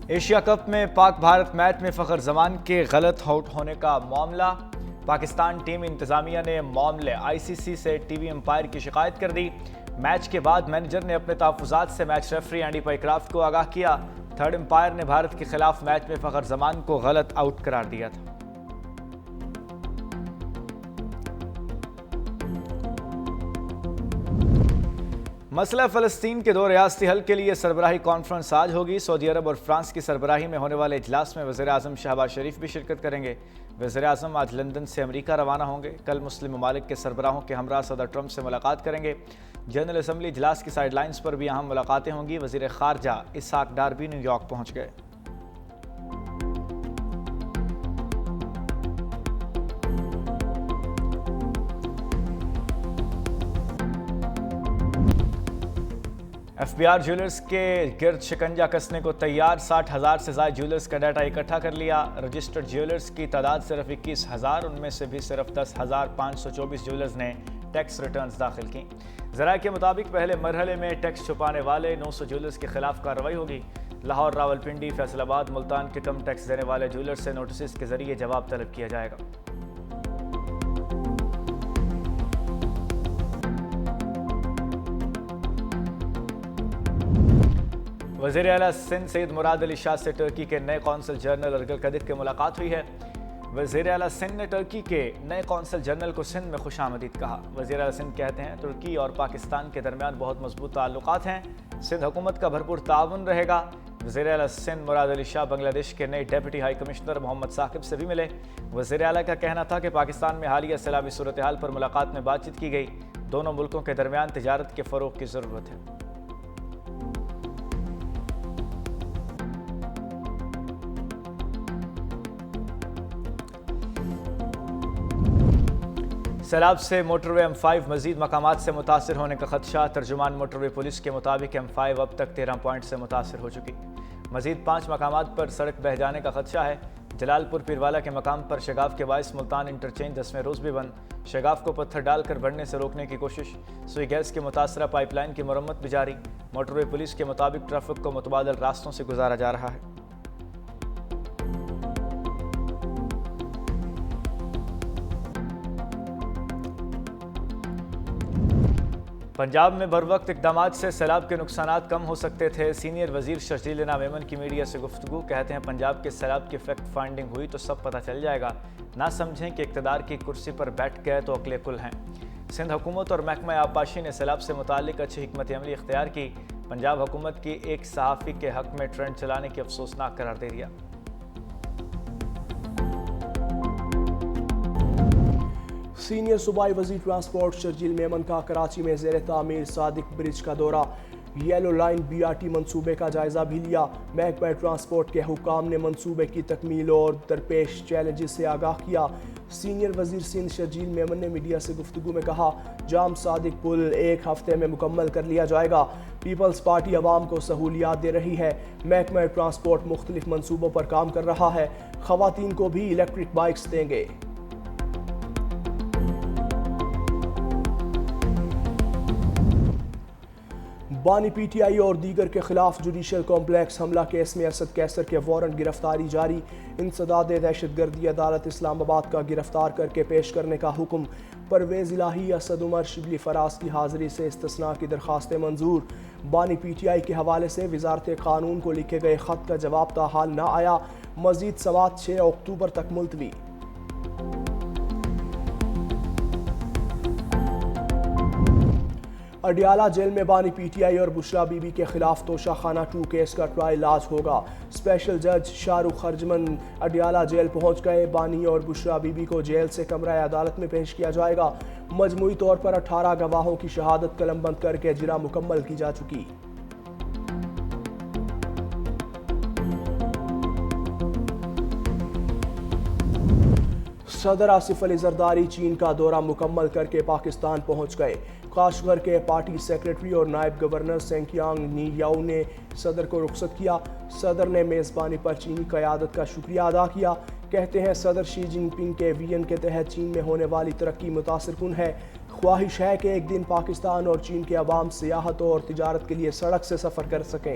Asia cup میں پاک Bharat match میں فخر زمان کے غلط آؤٹ ہونے کا معاملہ۔ پاکستان ٹیم انتظامیہ نے معاملے آئی سی سی سے ٹی وی امپائر کی شکایت کر دی۔ میچ کے بعد مینیجر نے اپنے تحفظات سے میچ ریفری اینڈی پائیکرافٹ کو آگاہ کیا۔ تھرڈ امپائر نے بھارت کے خلاف میچ میں فخر زمان کو غلط آؤٹ قرار دیا تھا۔ مسئلہ فلسطین کے دو ریاستی حل کے لیے سربراہی کانفرنس آج ہوگی۔ سعودی عرب اور فرانس کی سربراہی میں ہونے والے اجلاس میں وزیر اعظم شہباز شریف بھی شرکت کریں گے۔ وزیر اعظم آج لندن سے امریکہ روانہ ہوں گے۔ کل مسلم ممالک کے سربراہوں کے ہمراہ صدر ٹرمپ سے ملاقات کریں گے۔ جنرل اسمبلی اجلاس کی سائیڈ لائنز پر بھی اہم ملاقاتیں ہوں گی۔ وزیر خارجہ اسحاق ڈار بھی نیو یارک پہنچ گئے۔ ایف بی آر جیولرز کے گرد شکنجہ کسنے کو تیار۔ 60,000 سے زائد جیولرز کا ڈیٹا اکٹھا کر لیا۔ رجسٹرڈ جیولرز کی تعداد صرف 21,000، ان میں سے بھی صرف 10,524 جیولرز نے ٹیکس ریٹرنز داخل کی۔ ذرائع کے مطابق پہلے مرحلے میں ٹیکس چھپانے والے 900 جیولرز کے خلاف کارروائی ہوگی۔ لاہور، راولپنڈی، فیصل آباد، ملتان کے کم ٹیکس دینے والے جیولرز سے نوٹسز کے ذریعے جواب طلب کیا جائے گا۔ وزیر اعلیٰ سندھ سید مراد علی شاہ سے ترکی کے نئے قونصل جنرل ارگل قدر کی ملاقات ہوئی ہے۔ وزیر اعلیٰ سندھ نے ترکی کے نئے قونصل جنرل کو سندھ میں خوش آمدید کہا۔ وزیر اعلیٰ سندھ کہتے ہیں ترکی اور پاکستان کے درمیان بہت مضبوط تعلقات ہیں، سندھ حکومت کا بھرپور تعاون رہے گا۔ وزیر اعلیٰ سندھ مراد علی شاہ بنگلہ دیش کے نئے ڈپٹی ہائی کمشنر محمد ثاقب سے بھی ملے۔ وزیر اعلیٰ کا کہنا تھا کہ پاکستان میں حالیہ سیلابی صورتحال پر ملاقات میں بات چیت کی گئی۔ دونوں ملکوں کے درمیان تجارت کے فروغ کی ضرورت ہے۔ سیلاب سے موٹر وے M5 مزید مقامات سے متاثر ہونے کا خدشہ۔ ترجمان موٹر وے پولیس کے مطابق M5 اب تک 13 پوائنٹ سے متاثر ہو چکی۔ مزید 5 مقامات پر سڑک بہہ جانے کا خدشہ ہے۔ جلال پور پیروالا کے مقام پر شگاف کے باعث ملتان انٹرچینج 10ویں روز بھی بند۔ شگاف کو پتھر ڈال کر بڑھنے سے روکنے کی کوشش۔ سوئی گیس کے متاثرہ پائپ لائن کی مرمت بھی جاری۔ موٹر وے پولیس کے مطابق ٹریفک کو متبادل راستوں سے گزارا جا رہا ہے۔ پنجاب میں بروقت اقدامات سے سیلاب کے نقصانات کم ہو سکتے تھے۔ سینئر وزیر شرجیل انعام میمن کی میڈیا سے گفتگو۔ کہتے ہیں پنجاب کے سیلاب کی فیکٹ فائنڈنگ ہوئی تو سب پتہ چل جائے گا، نہ سمجھیں کہ اقتدار کی کرسی پر بیٹھ گئے تو عقل کل ہیں۔ سندھ حکومت اور محکمہ آبپاشی نے سیلاب سے متعلق اچھی حکمت عملی اختیار کی۔ پنجاب حکومت کی ایک صحافی کے حق میں ٹرینڈ چلانے کی افسوسناک قرار دے دیا۔ سینئر صوبائی وزیر ٹرانسپورٹ شرجیل میمن کا کراچی میں زیر تعمیر صادق برج کا دورہ۔ یلو لائن BRT منصوبے کا جائزہ بھی لیا۔ محکمہ ٹرانسپورٹ کے حکام نے منصوبے کی تکمیل اور درپیش چیلنجز سے آگاہ کیا۔ سینئر وزیر سندھ شرجیل میمن نے میڈیا سے گفتگو میں کہا جام صادق پل 1 ہفتے میں مکمل کر لیا جائے گا۔ پیپلز پارٹی عوام کو سہولیات دے رہی ہے۔ محکمہ ٹرانسپورٹ مختلف منصوبوں پر کام کر رہا ہے۔ خواتین کو بھی الیکٹرک بائکس دیں گے۔ بانی PTI اور دیگر کے خلاف جوڈیشل کمپلیکس حملہ کیس میں اسد کیسر کے وارنٹ گرفتاری جاری۔ انسداد دہشت گردی عدالت اسلام آباد کا گرفتار کر کے پیش کرنے کا حکم۔ پرویز الہی، اسد عمر، شبلی فراز کی حاضری سے استثناء کی درخواستیں منظور۔ بانی PTI کے حوالے سے وزارت قانون کو لکھے گئے خط کا جواب تاحال نہ آیا۔ مزید سماعت 6 اکتوبر تک ملتوی۔ اڈیالہ جیل میں بانی PTI اور بشرا بی بی کے خلاف توشہ خانہ 2 کیس کا ٹرائل آج ہوگا۔ اسپیشل جج شاہ رخ ارجمن اڈیالہ جیل پہنچ گئے۔ بانی اور بشرا بی بی کو جیل سے کمرہ عدالت میں پیش کیا جائے گا۔ مجموعی طور پر 18 گواہوں کی شہادت قلم بند کر کے اجرا مکمل کی جا چکی۔ صدر آصف علی زرداری چین کا دورہ مکمل کر کے پاکستان پہنچ گئے۔ کاشغر کے پارٹی سیکریٹری اور نائب گورنر سینکیانگ نیاو نے صدر کو رخصت کیا۔ صدر نے میزبانی پر چینی قیادت کا شکریہ ادا کیا۔ کہتے ہیں صدر شی جن پنگ کے ویژن کے تحت چین میں ہونے والی ترقی متاثر کن ہے۔ خواہش ہے کہ ایک دن پاکستان اور چین کے عوام سیاحت اور تجارت کے لیے سڑک سے سفر کر سکیں۔